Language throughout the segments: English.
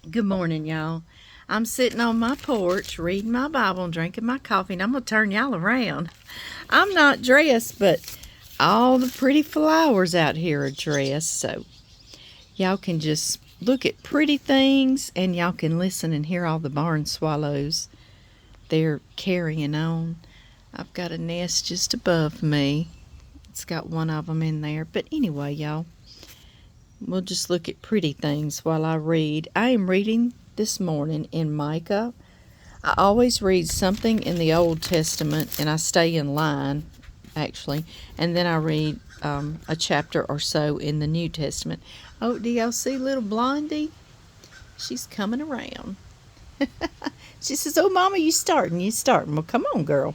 Good morning, y'all. I'm sitting on my porch reading my Bible and drinking my coffee, and I'm going to turn y'all around. I'm not dressed, but all the pretty flowers out here are dressed, so y'all can just look at pretty things and y'all can listen and hear all the barn swallows. They're carrying on. I've got a nest just above me. It's got one of them in there. But anyway, y'all, we'll just look at pretty things while I read. I am reading this morning in Micah. I always read something in the Old Testament and I stay in line, actually, and then I read a chapter or so in the New Testament. Oh, do y'all see little Blondie? She's coming around. She says, "Oh, Mama, you starting. Well, come on, girl."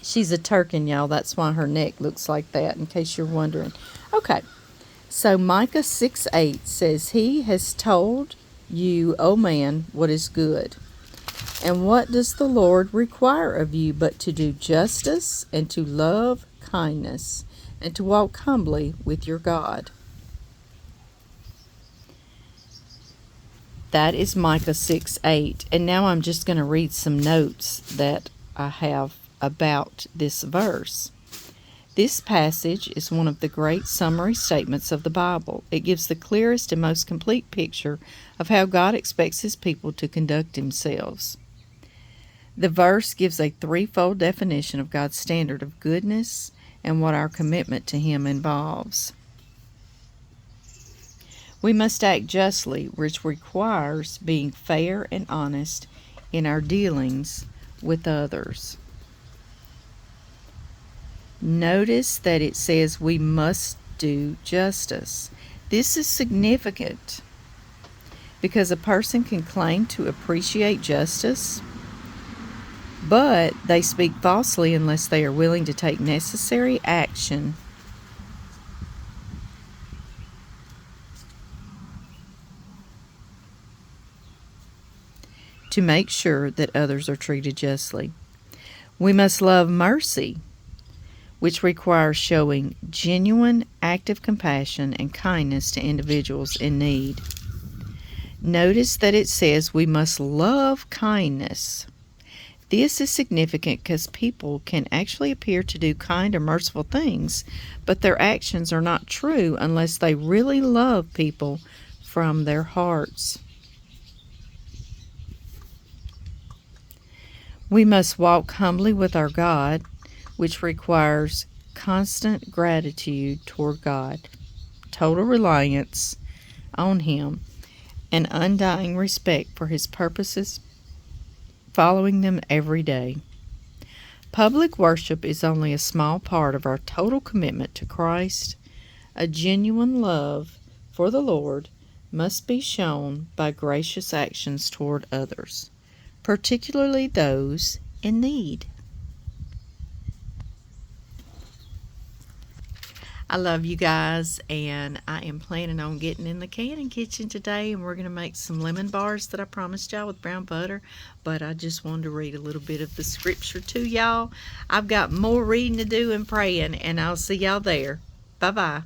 She's a Turkin, y'all. That's why her neck looks like that, in case you're wondering. Okay, so Micah 6:8 says, "He has told you, O man, what is good. And what does the Lord require of you but to do justice and to love kindness and to walk humbly with your God?" That is Micah 6:8. And now I'm just going to read some notes that I have about this verse. This passage is one of the great summary statements of the Bible. It gives the clearest and most complete picture of how God expects His people to conduct themselves. The verse gives a threefold definition of God's standard of goodness and what our commitment to Him involves. We must act justly, which requires being fair and honest in our dealings with others. Notice that it says we must do justice. This is significant because a person can claim to appreciate justice, but they speak falsely unless they are willing to take necessary action to make sure that others are treated justly. We must love mercy, which requires showing genuine active compassion and kindness to individuals in need. Notice that it says we must love kindness. This is significant because people can actually appear to do kind or merciful things, but their actions are not true unless they really love people from their hearts. We must walk humbly with our God, which requires constant gratitude toward God, total reliance on Him, and undying respect for His purposes, following them every day. Public worship is only a small part of our total commitment to Christ. A genuine love for the Lord must be shown by gracious actions toward others, particularly those in need. I love you guys, and I am planning on getting in the canning kitchen today, and we're going to make some lemon bars that I promised y'all with brown butter, but I just wanted to read a little bit of the scripture to y'all. I've got more reading to do and praying, and I'll see y'all there. Bye-bye.